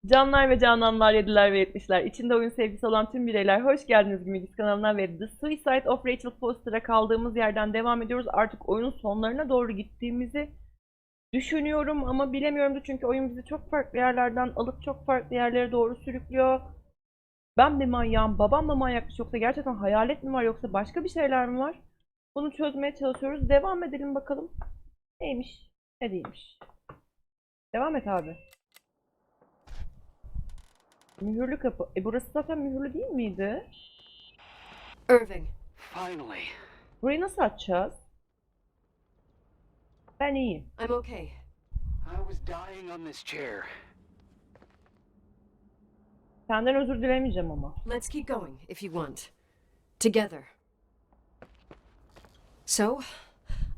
Canlar ve cananlar, yediler ve yetmişler. İçinde oyun sevgisi olan tüm bireyler hoş geldiniz Gimigiz kanalına ve The Suicide of Rachel Foster'a kaldığımız yerden devam ediyoruz. Artık oyunun sonlarına doğru gittiğimizi düşünüyorum ama bilemiyorum da çünkü oyun bizi çok farklı yerlerden alıp çok farklı yerlere doğru sürüklüyor. Ben mi manyağım, babam mı manyakmış yoksa gerçekten hayalet mi var yoksa başka bir şeyler mi var? Bunu çözmeye çalışıyoruz. Devam edelim bakalım. Neymiş, ne değilmiş. Devam et abi. Mühürlü kapı. Burası zaten mühürlü değil miydi? Irving. Finally. Burayı nasıl açacağız? Ben iyiyim. I'm okay. I was dying on this chair. Senden özür dilemeyeceğim ama. Let's keep going, if you want. Together. So,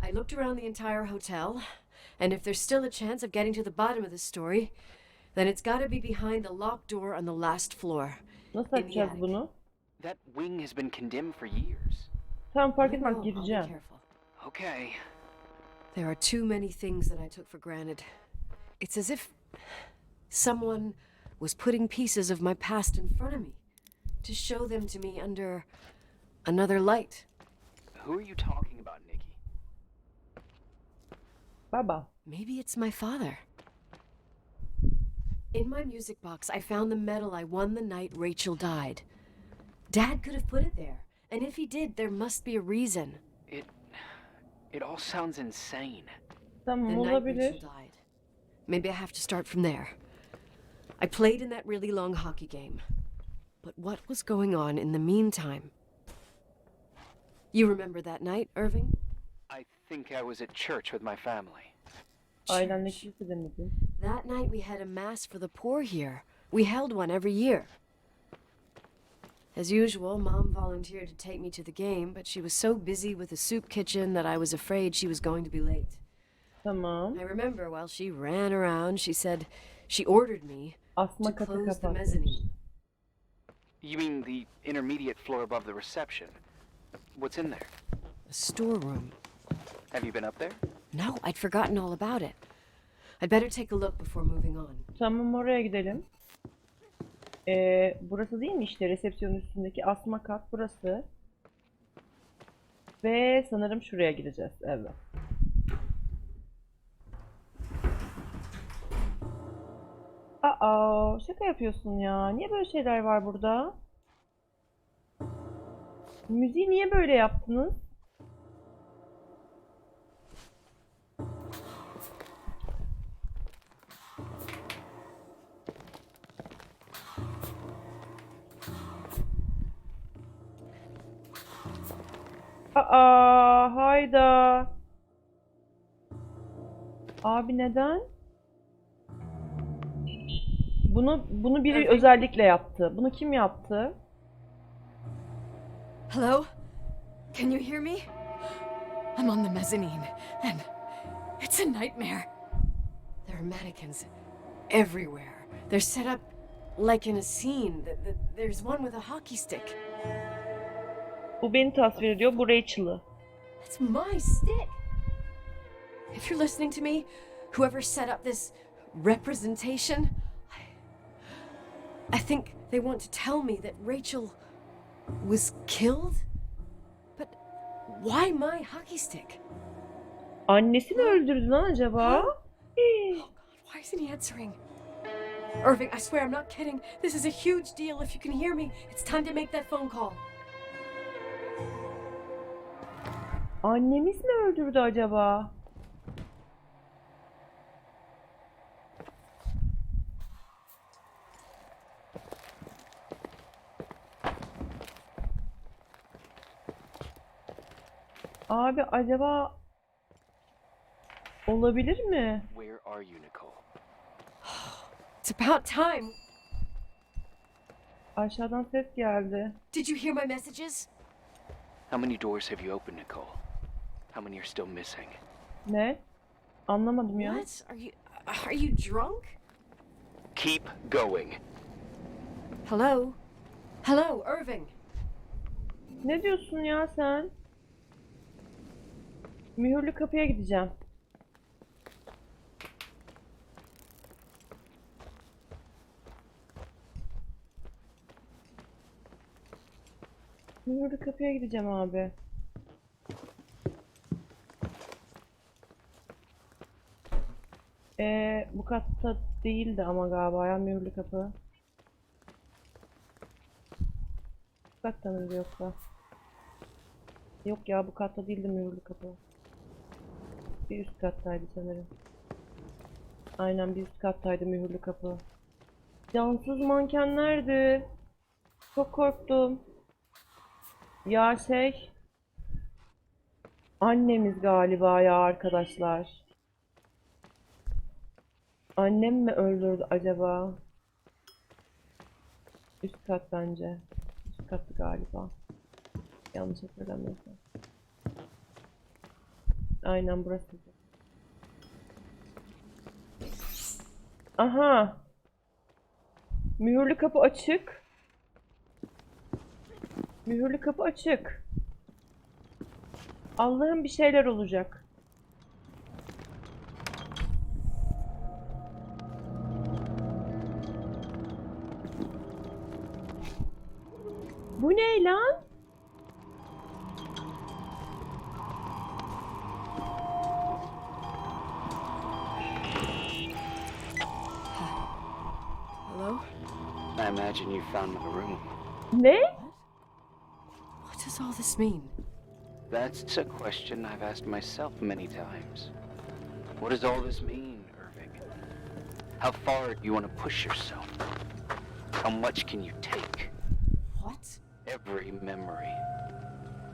I looked around the entire hotel, and if there's still a chance of getting to the bottom of the story, then it's gotta be behind the locked door on the last floor. Nasıl açacağız bunu? That wing has been condemned for years. Tamam fark I etmez know, I'll be gireceğim. careful. Okay. There are too many things that I took for granted. It's as if someone was putting pieces of my past in front of me to show them to me under another light. Who are you talking about, Nikki? Baba. Maybe it's my father. In my music box, I found the medal I won the night Rachel died. Dad could have put it there, and if he did, there must be a reason. It all sounds insane. Tamam The night olabilir. Rachel died. Maybe I have to start from there. I played in that really long hockey game. But what was going on in the meantime? You remember that night, Irving? I think I was at church with my family. Ailenle kilise demedin. That night we had a mass for the poor here. We held one every year. As usual, Mom volunteered to take me to the game, but she was so busy with the soup kitchen that I was afraid she was going to be late. Tamam. I remember while she ran around, she said she ordered me Asma to katı close the kapat. mezzanine. You mean the intermediate floor above the reception? What's in there? A storeroom. Have you been up there? No, I'd forgotten all about it. I'd better take a look before moving on. Tamam oraya gidelim. Burası değil mi işte resepsiyonun üstündeki asma kat burası. Ve sanırım şuraya gireceğiz. Evet. Aa, şaka yapıyorsun ya. Niye böyle şeyler var burada? Müziği niye böyle yaptınız? Aa, hayda. Abi neden? Bunu biri özellikle yaptı. Bunu kim yaptı? Hello? Can you hear me? I'm on the mezzanine, and it's a nightmare. There are mannequins everywhere. They're set up like in a scene. There's one with a hockey stick. Bu beni tasvir ediyor. Bu Rachel'ı. That's my stick. If you're listening to me, whoever set up this representation, I think they want to tell me that Rachel was killed? But why my hockey stick? Annesi mi öldürdü lan acaba? Oh God, why isn't he answering? Irving, I swear I'm not kidding. This is a huge deal. If you can hear me, it's time to make that phone call. Annemiz mi öldürdü acaba? Abi acaba olabilir mi? Where are you, Nicole? It's about time. Aşağıdan ses geldi. Did you hear my messages? How many doors have you opened, Nicole? How many are still missing? Ne? Anlamadım ya. What? Are you drunk? Keep going. Hello? Hello, Irving. Ne diyorsun ya sen? Mühürlü kapıya gideceğim. Mühürlü kapıya gideceğim abi. Bu katta değildi ama galiba ya mühürlü kapı. Bu katta mıydı yoksa? Yok ya, bu katta değildi mühürlü kapı. Bir üst kattaydı sanırım. Aynen, bir üst kattaydı mühürlü kapı. Cansız mankenlerdi. Çok korktum. Ya annemiz galiba ya arkadaşlar. Annem mi öldürdü acaba? Üst kat bence. Üst kattı galiba. Yanlış hatırlamıyorsam. Aynen burası. Aha. Mühürlü kapı açık. Mühürlü kapı açık. Allah'ım bir şeyler olacak. Bu ne lan? Hello? I imagine you found my room. Ne? What does all this mean? That's a question I've asked myself many times. What does all this mean, Irving? How far do you want to push yourself? How much can you take? What? Every memory.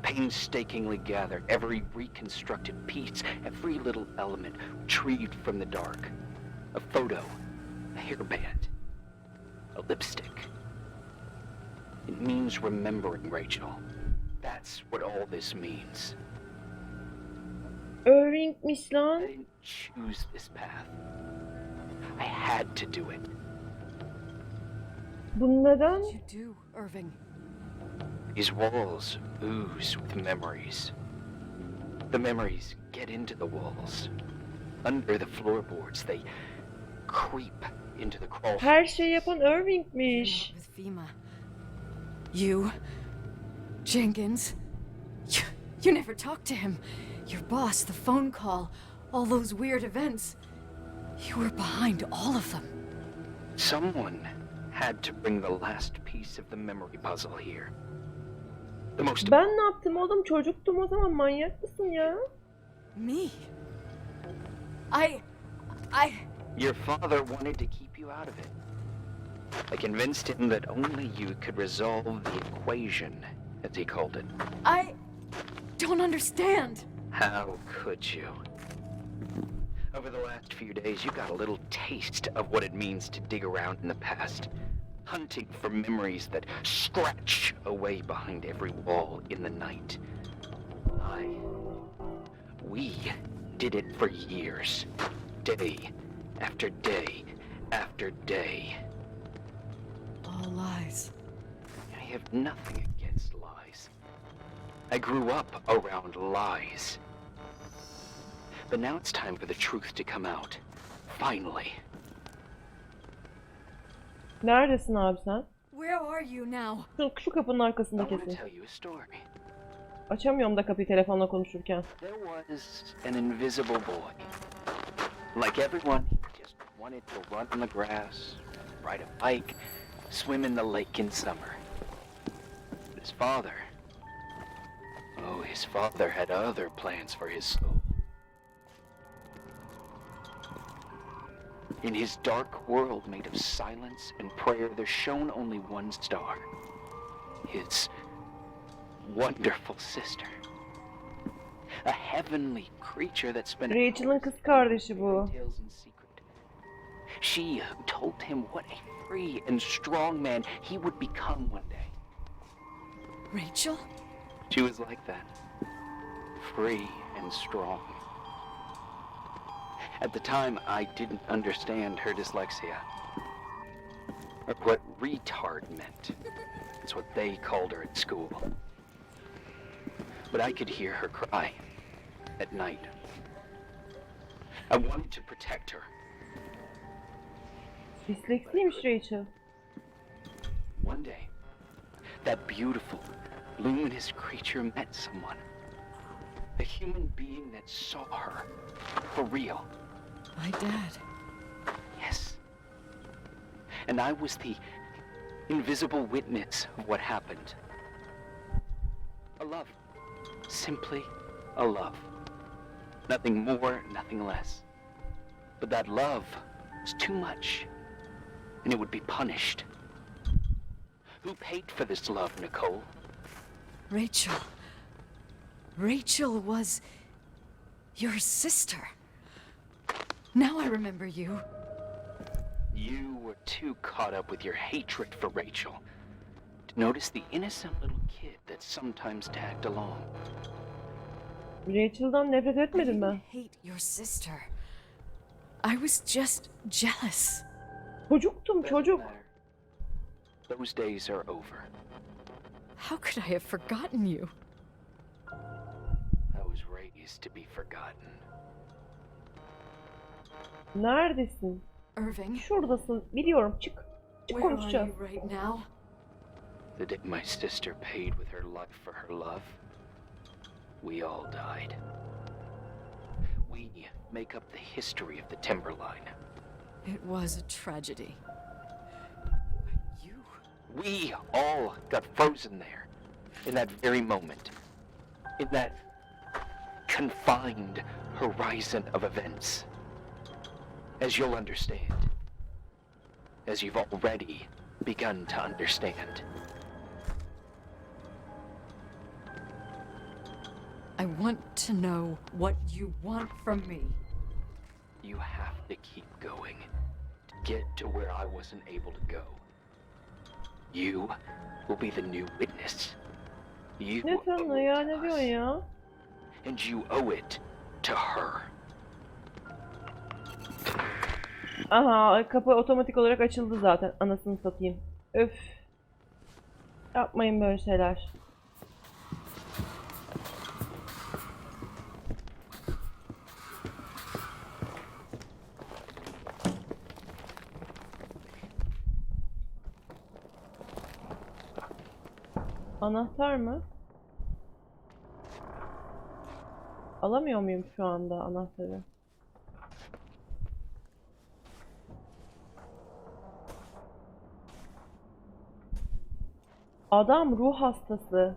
Painstakingly gathered, every reconstructed piece, every little element retrieved from the dark. A photo, a hairband, a lipstick. It means remembering, Rachel. That's what all this means. Irving'miş I lan. didn't choose this path. I had to do it. Bu neden? What did you do, Irving? These walls ooze with memories. The memories get into the walls. Under the floorboards, they creep into the crawl. Her şeyi yapan You're Irving'miş. not with FEMA. You, Jenkins, you never talked to him. Your boss, the phone call, all those weird events. You were behind all of them. Someone had to bring the last piece of the memory puzzle here. The most Ben ne yaptım oğlum? Çocuktum o zaman, manyak mısın ya? Me? I... Your father wanted to keep you out of it. I convinced him that only you could resolve the equation, as he called it. I don't understand. How could you? Over the last few days, you got a little taste of what it means to dig around in the past, hunting for memories that scratch away behind every wall in the night. We did it for years, day after day after day. All lies. I have nothing against lies. I grew up around lies. But now it's time for the truth to come out. Finally. Neredesin abi sen? Where are you now? Şu kapının I arkasında want to kesin. tell you a story. Açamıyorum da kapıyı telefonla konuşurken. There was an invisible boy. Like everyone, he just wanted to run on the grass, ride a bike, swim in the lake in summer. But his father had other plans for his soul. In his dark world made of silence and prayer, there shone only one star. His wonderful sister. A heavenly creature that spent Rachel'ın kız kardeşi bu. tales in secret. She who told him what a free and strong man he would become one day. Rachel? She was like that. Free and strong. At the time, I didn't understand her dyslexia. Or what retard meant. It's what they called her at school. But I could hear her cry at night. I wanted to protect her. Disleksiymiş Rachel. One day, that beautiful, luminous creature met someone. A human being that saw her. For real. My dad. Yes. And I was the invisible witness of what happened. A love. Simply a love. Nothing more, nothing less. But that love was too much, and it would be punished. Who paid for this love, Nicole? Rachel. Rachel was your sister. Now I remember you. You were too caught up with your hatred for Rachel to notice the innocent little kid that sometimes tagged along. Rachel'dan nefret I etmedin didn't mi? hate your sister. I was just jealous. Çocuktum, çocuk. Those days are over. How could I have forgotten you? I was raised to be forgotten. Neredesin? Irving, Şuradasın. Biliyorum. Çık. Çık where are konuşacağız. you right now? The day my sister paid with her life for her love, we all died. We make up the history of the Timberline. It was a tragedy. But you... We all got frozen there, in that very moment, in that confined horizon of events. As you'll understand, as you've already begun to understand. I want to know what you want from me. You have to keep going to get to where I wasn't able to go. You will be the new witness. You Ne tanrı owe it ya, to ne diyorsun us, ya? and you owe it to her. Aha, kapı otomatik olarak açıldı zaten. Anasını satayım. Öf. Yapmayın böyle şeyler. Anahtar mı? Alamıyor muyum şu anda anahtarı? Adam ruh hastası.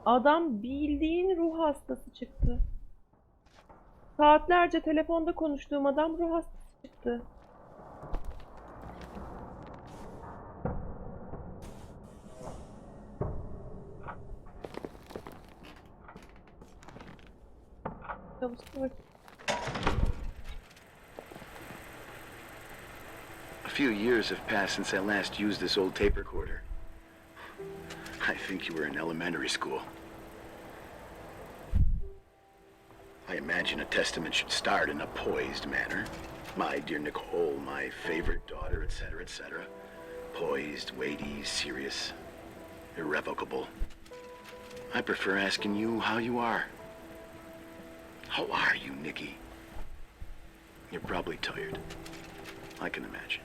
Adam bildiğin ruh hastası çıktı. Saatlerce telefonda konuştuğum adam ruh hastası çıktı. Çalıştı. A few years have passed since I last used this old tape recorder. I think you were in elementary school. I imagine a testament should start in a poised manner. My dear Nicole, my favorite daughter, etc., etc. Poised, weighty, serious, irrevocable. I prefer asking you how you are. How are you, Nikki? You're probably tired. I can imagine.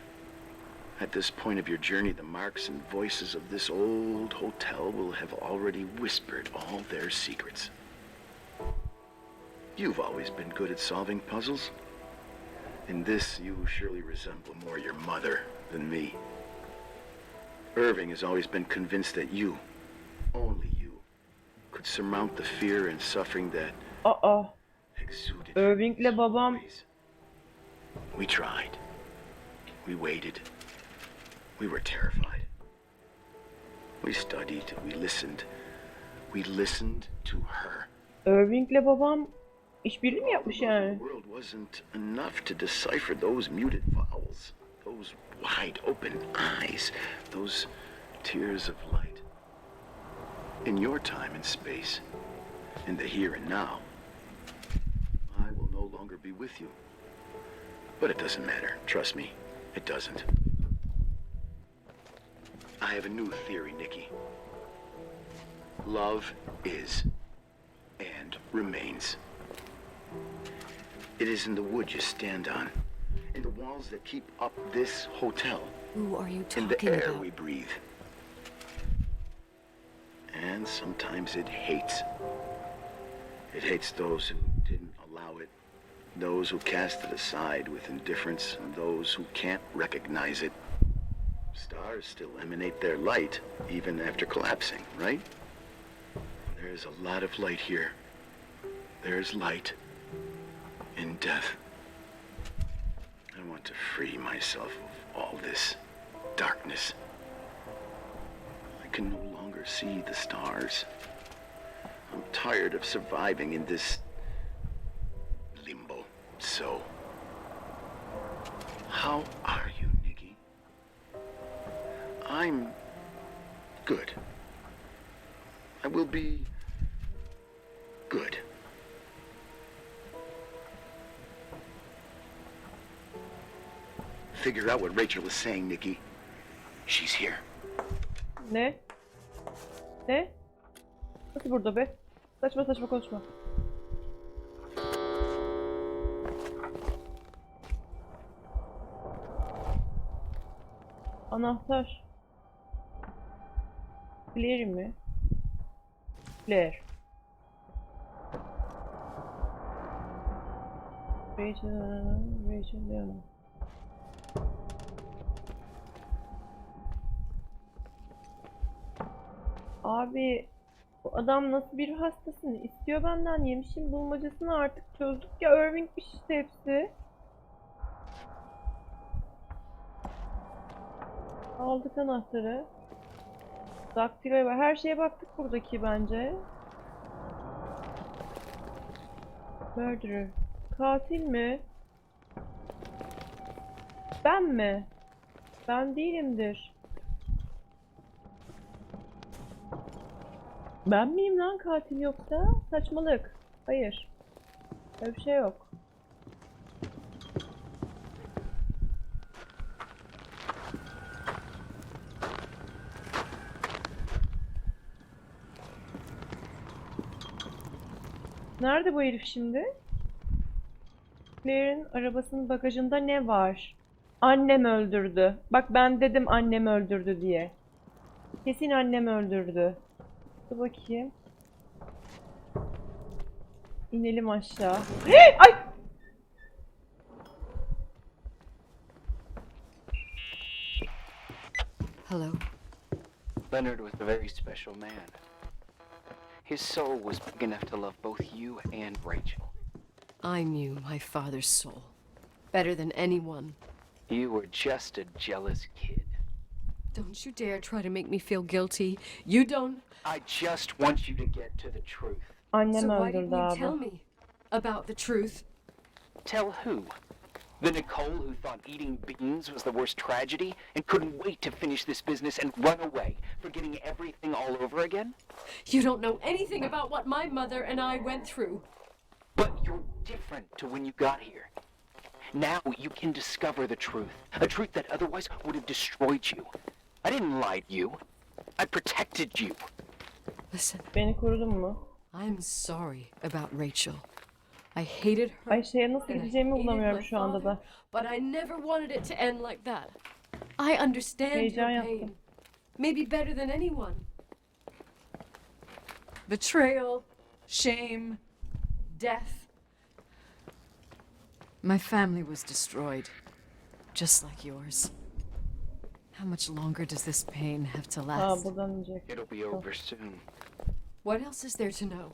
At this point of your journey, the marks and voices of this old hotel will have already whispered all their secrets. You've always been good at solving puzzles. In this, you surely resemble more your mother than me. Irving has always been convinced that you, only you, could surmount the fear and suffering that exuded from Irving'le these babam. ways. We tried. We waited. We were terrified. We studied. We listened. We listened to her. Irving'le babam işbirliği mi yapmış The love of yani? the world wasn't enough to decipher those muted vowels, those wide open eyes, those tears of light. In your time and space, in the here and now, I will no longer be with you. But it doesn't matter. Trust me, it doesn't. I have a new theory, Nikki. Love is and remains. It is in the wood you stand on, in the walls that keep up this hotel, Who are you in the talking air about? we breathe. and sometimes it hates. It hates those who didn't allow it, those who cast it aside with indifference, and those who can't recognize it. Stars still emanate their light, even after collapsing, right? There's a lot of light here. There's light in death. I want to free myself of all this darkness. I can no longer see the stars. I'm tired of surviving in this limbo. So, how are you, Nikki? I'm good. I will be good. Figure out what Rachel is saying, Nikki. She's here. Ne? Ne? Nasıl burada be? Saçma saçma konuşma. Anahtar. Claire mi? Claire. Rachel Leon. Abi bu adam nasıl bir hastasını istiyor benden? Yemişim bulmacasını artık çözdük ya, Irving'miş işte hepsi. Aldık anahtarı. Daktiloya var. Her şeye baktık buradaki bence. Murderer. Katil mi? Ben mi? Ben değilimdir. Ben miyim lan katil yoksa? Saçmalık. Hayır. Öyle bir şey yok. Nerede bu herif şimdi? Claire'in arabasının bagajında ne var? Annem öldürdü. Bak ben dedim annem öldürdü diye. Kesin annem öldürdü. Dur bakayım. İnelim aşağı. Ay! Hello. Leonard was a very special man. His soul was big enough to love both you and Rachel. I knew my father's soul better than anyone. You were just a jealous kid. Don't you dare try to make me feel guilty. You don't. I just want you to get to the truth. Annem So why öldürdü didn't you tell abi. me about the truth? Tell who? The Nicole who thought eating beans was the worst tragedy and couldn't wait to finish this business and run away, forgetting everything all over again? You don't know anything about what my mother and I went through. But you're different to when you got here. Now you can discover the truth, a truth that otherwise would have destroyed you. I didn't lie to you. I protected you. Listen, Beni korudun mu? I'm sorry about Rachel. I hated her. Ay şeye nasıl and I gideceğimi hated bulamıyorum my şu anda da. father, But I never wanted it to end like that. I understand Heyecan your pain. yaptım. Maybe better than anyone. Betrayal, shame, Death. my family was destroyed, just like yours. How much longer does this pain have to Aa last? buradan inecek. It'll be over soon. What else is there to know?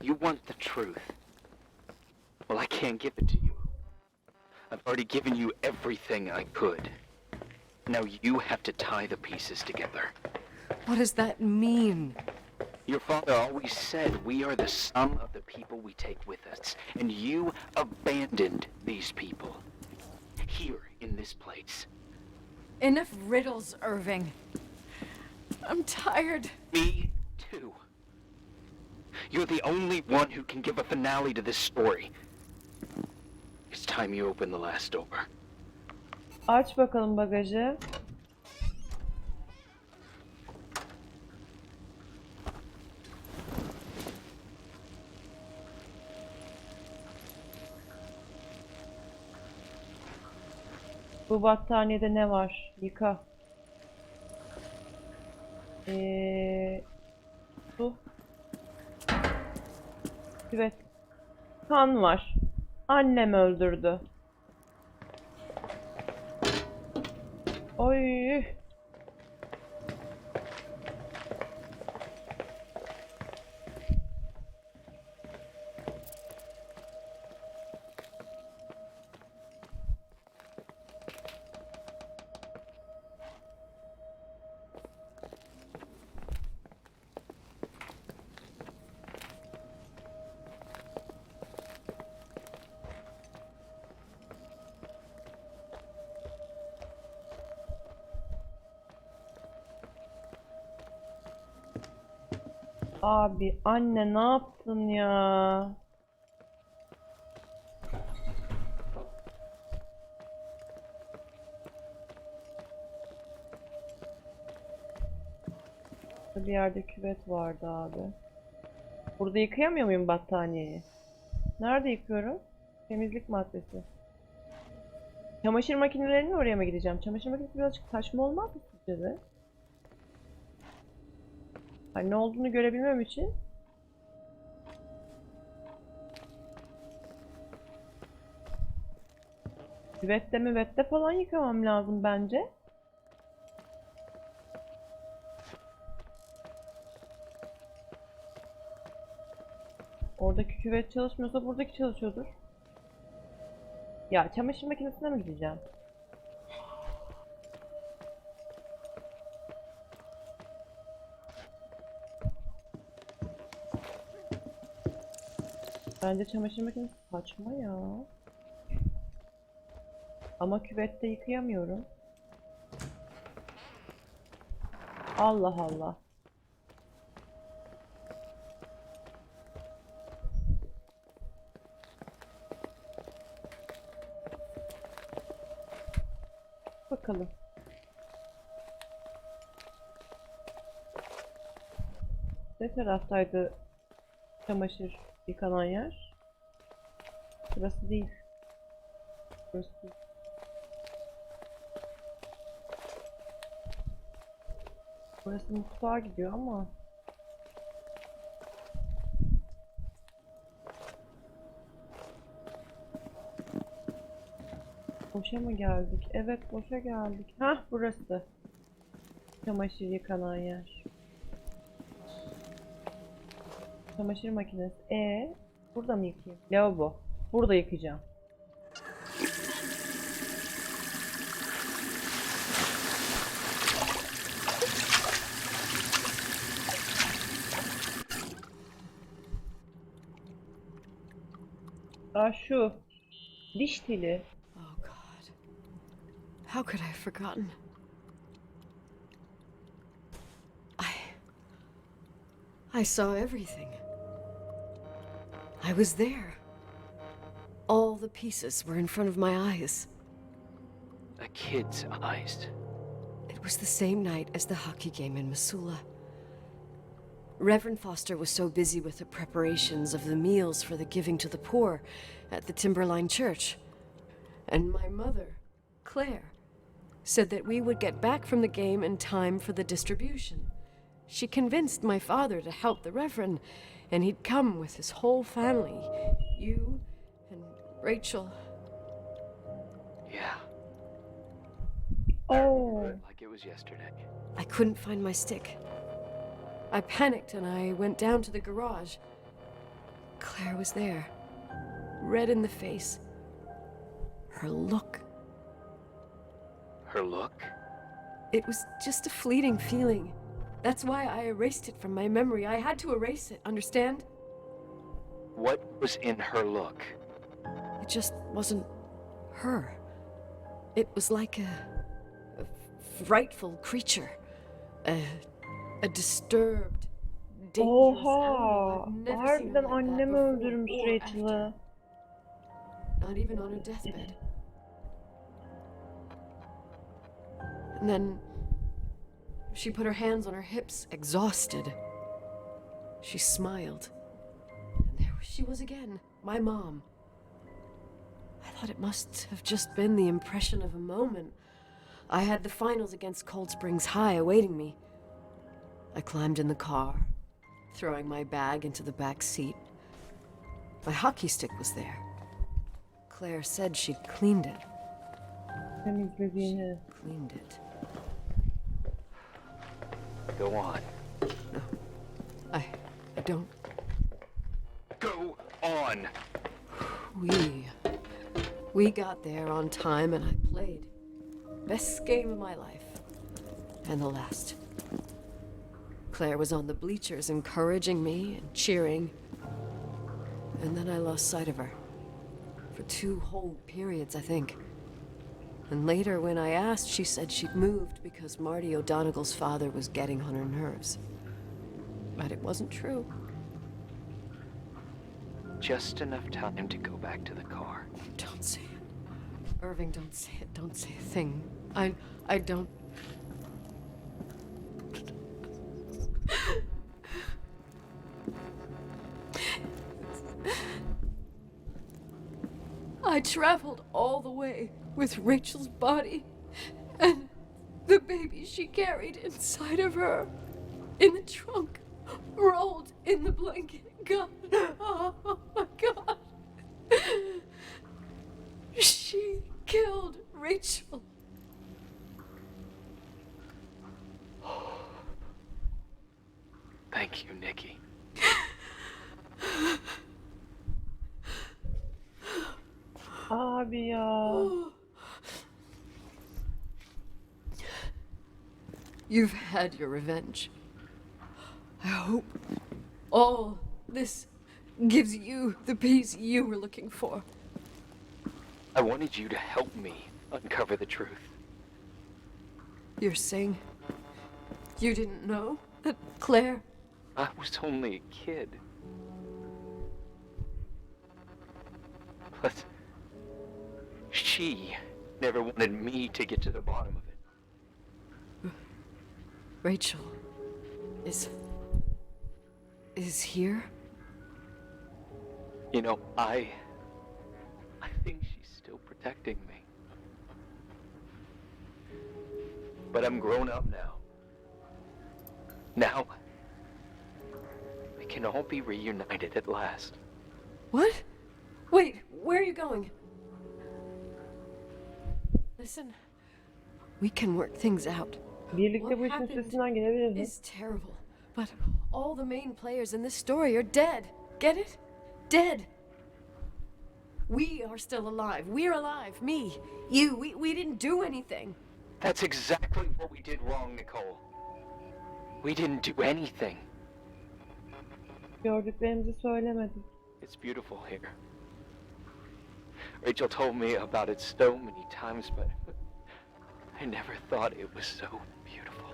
You want the truth. Well, I can't give it to you. I've already given you everything I could. Now you have to tie the pieces together. What does that mean? Your father always said we are the sum of the people we take with us, and you abandoned these people. Here, in this place. Enough riddles, Irving. I'm tired. Me too. You're the only one who can give a finale to this story. It's time you open the last door. Aç bakalım bagajı. Bu battaniyede ne var? Yıka. Su. Evet. Kan var. Annem öldürdü. Oy. Abi anne ne yaptın ya? Bir yerde küvet vardı abi. Burada yıkayamıyor muyum battaniyeyi? Nerede yıkıyorum? Temizlik maddesi. Çamaşır makinelerinin oraya mı gideceğim? Çamaşır makinesi birazcık saçma olmaz mı sizce de? Hani ne olduğunu görebilmem için. Küvette müvette falan yıkamam lazım bence. Oradaki küvet çalışmıyorsa buradaki çalışıyordur. Ya çamaşır makinesine mi gideceğim? Bence çamaşır makinesi saçma ya. Ama küvette yıkayamıyorum. Allah Allah. Bakalım. Ne taraftaydı çamaşır yıkanan yer? Burası değil. Burası değil. Burası mutfağa gidiyor ama. Boşa mı geldik? Evet, boşa geldik. Hah, burası. Çamaşır yıkanan yer. Çamaşır makinesi. Burada mı yıkayayım? Lavabo. Burada yıkayacağım. Şu. Diş teli. Oh God. How could I have forgotten? I saw everything. I was there. All the pieces were in front of my eyes. A kid's eyes. It was the same night as the hockey game in Missoula. Reverend Foster was so busy with the preparations of the meals for the giving to the poor at the Timberline Church. And my mother, Claire, said that we would get back from the game in time for the distribution. She convinced my father to help the Reverend, and he'd come with his whole family. You and Rachel. Yeah. Oh. Like it was yesterday. I couldn't find my stick. I panicked and I went down to the garage. Claire was there, red in the face. Her look. Her look? It was just a fleeting feeling. That's why I erased it from my memory. I had to erase it, understand? What was in her look? It just wasn't her. It was like a frightful creature. A disturbed, dangerous Oha! animal. I've never seen her Harbiden like that annem before öldürmüş or Rachel'ı. after. Not even on her deathbed. And then she put her hands on her hips, exhausted. She smiled. And there she was again, my mom. I thought it must have just been the impression of a moment. I had the finals against Cold Springs High awaiting me. I climbed in the car, throwing my bag into the back seat. My hockey stick was there. Claire said she'd cleaned it. Temizlediğini. Cleaned it. Go on. No. I don't. Go on! We got there on time and I played. Best game of my life. And the last. Claire was on the bleachers encouraging me and cheering. And then I lost sight of her. For 2 whole periods, I think. And later, when I asked, she said she'd moved because Marty O'Donegal's father was getting on her nerves. But it wasn't true. Just enough time to go back to the car. Don't say it. Irving, don't say it. Don't say a thing. I don't... I traveled all the way with Rachel's body and the baby she carried inside of her in the trunk, rolled in the blanket. God, oh my God. She killed Rachel. Thank you, Nikki. Abi ya. You've had your revenge. I hope all this gives you the peace you were looking for. I wanted you to help me uncover the truth. You're saying you didn't know that Claire... I was only a kid. Plus, she never wanted me to get to the bottom of it. Rachel is here? You know, I think she's still protecting me. But I'm grown up now. Now, we can all be reunited at last. What? Wait, where are you going? Listen, we can work things out. Birlikte bu işin üstesinden gelebiliriz. Is terrible, but all the main players in this story are dead. Get it? Dead. We are still alive. We're alive. Me, you. We didn't do anything. That's exactly what we did wrong, Nicole. We didn't do anything. Gördüklerimizi söylemedik. It's beautiful here. Rachel told me about it so many times, but I never thought it was so beautiful.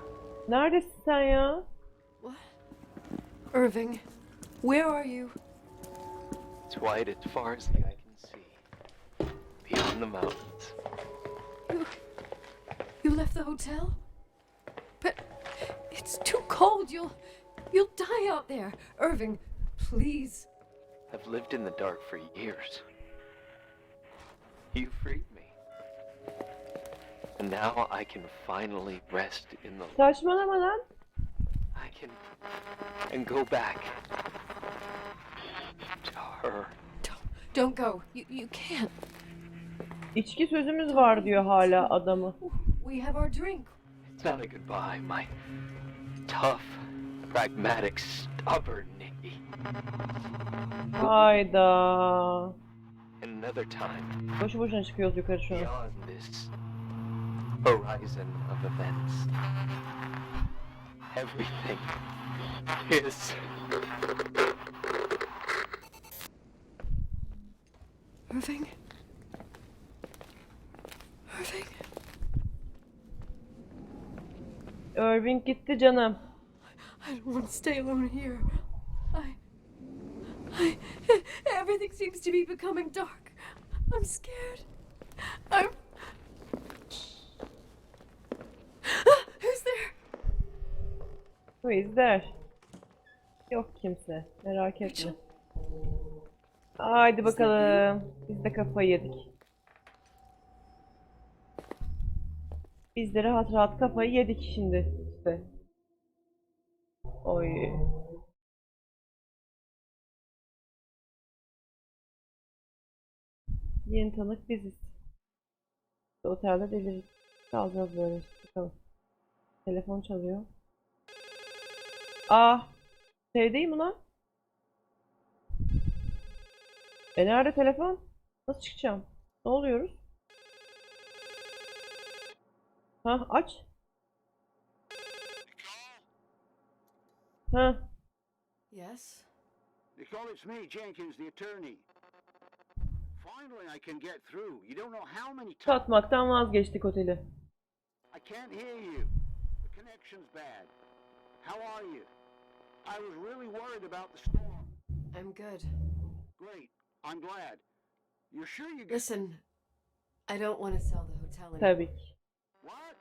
Neredesin sen ya? What? Irving, where are you? It's white as far as the eye can see, beyond the mountains. You left the hotel? But it's too cold. You'll die out there. Irving, please. I've lived in the dark for years. You freed me. And now I can finally rest in the light. Saçmalama lan. I can go back to her. Don't go. You can't. İçki sözümüz var diyor hala adamı. We have our drink. It's not a goodbye, my tough, pragmatic, stubborn Nikki. Hayda. Another time, Boşu boşuna çıkıyoruz yukarı şu an. beyond this horizon of events, everything is... Irving? Irving? Irving gitti canım. I don't want to stay alone here. Everything seems to be becoming dark. I'm scared. Who's there? Who is there? Yok kimse. Merak etme. Haydi bakalım. Biz de kafayı yedik. Biz de rahat rahat kafayı yedik şimdi. İşte. Oy. Yeni tanık biziz. Otelde deliriz. Kalacağız böyle işte. Bakalım. Telefon çalıyor. Ah! Şeydeyim ulan. Nerede telefon? Nasıl çıkacağım? Ne oluyoruz? Ha aç. Ha. Yes? Nicole, it's me, Jenkins, the attorney. Finally I can get through. You don't know how many times Satmaktan vazgeçtik oteli. I can't hear you. The connection's bad. How are you? I was really worried about the storm. I'm good. Great. I'm glad. You're sure you got... Listen, I don't want to sell the hotel anymore. Tabii ki. What?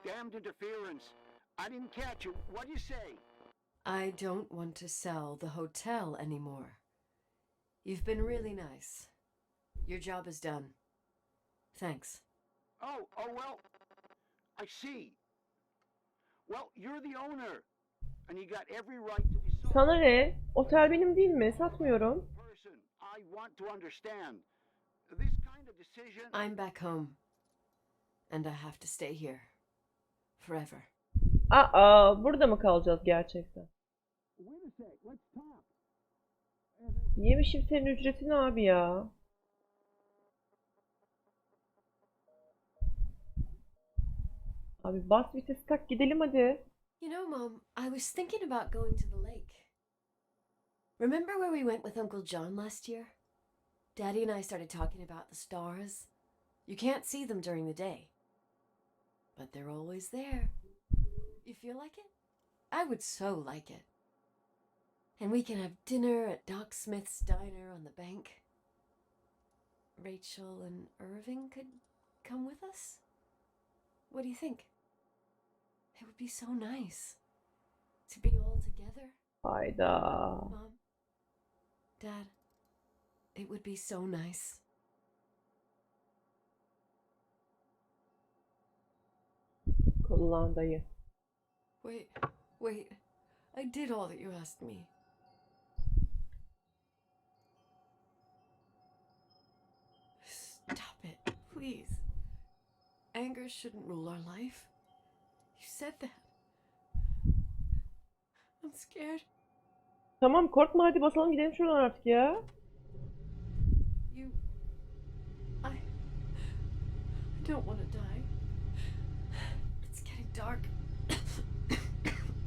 Damned interference. I didn't catch it. What'd you say? I don't want to sell the hotel anymore. You've been really nice. Your job is done. Thanks. Oh, well, I see. Well, you're the owner. And you got every right to be sorry. Sana ne? Otel benim değil mi? Satmıyorum. Person, I want to understand. This kind of decision... I'm back home. And I have to stay here. Forever. Aa, burada mı kalacağız gerçekten? Wait a sec, let's talk. Yemişim senin ücretini abi ya. Abi bas vites tak gidelim hadi. You know, Mom, I was thinking about going to the lake. Remember where we went with Uncle John last year? Daddy and I started talking about the stars. You can't see them during the day. But they're always there. You feel like it? I would so like it. And we can have dinner at Doc Smith's diner on the bank. Rachel and Irving could come with us? What do you think? It would be so nice to be all together. Hayda. Mom, Dad, it would be so nice. Kullan dayı. Wait. I did all that you asked me. Stop it, please. Anger shouldn't rule our life. You said that. I'm scared. Tamam korkma hadi basalım gidelim şuradan artık ya. I don't want to die. It's getting dark.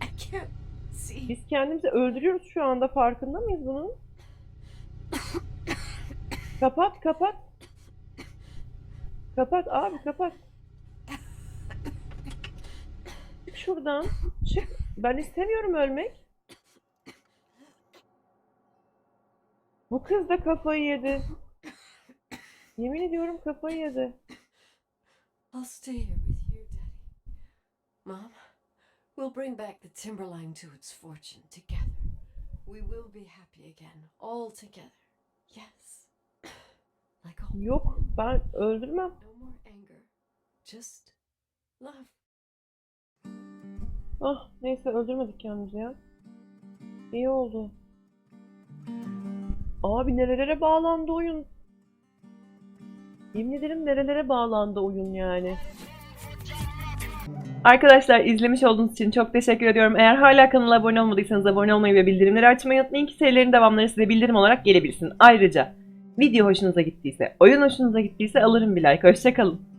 I can't see. Biz kendimizi öldürüyoruz şu anda, farkında mıyız bunun? Kapat. Kapat abi kapat. Çık şuradan. Çık. Ben istemiyorum ölmek. Bu kız da kafayı yedi. Yemin ediyorum kafayı yedi. I'll stay here with you, Daddy. Mom, we'll bring back the Timberline to its fortune together. We will be happy again, all together. Yes. Like all. Yok ben öldürmem. No more anger. Just love. Ah neyse öldürmedik kendimizi ya. İyi oldu. Abi nerelere bağlandı oyun. Yemin ederim nerelere bağlandı oyun yani. Arkadaşlar izlemiş olduğunuz için çok teşekkür ediyorum. Eğer hala kanala abone olmadıysanız abone olmayı ve bildirimleri açmayı unutmayın ki serilerin devamları size bildirim olarak gelebilsin. Ayrıca video hoşunuza gittiyse, oyun hoşunuza gittiyse alırım bir like. Hoşça kalın.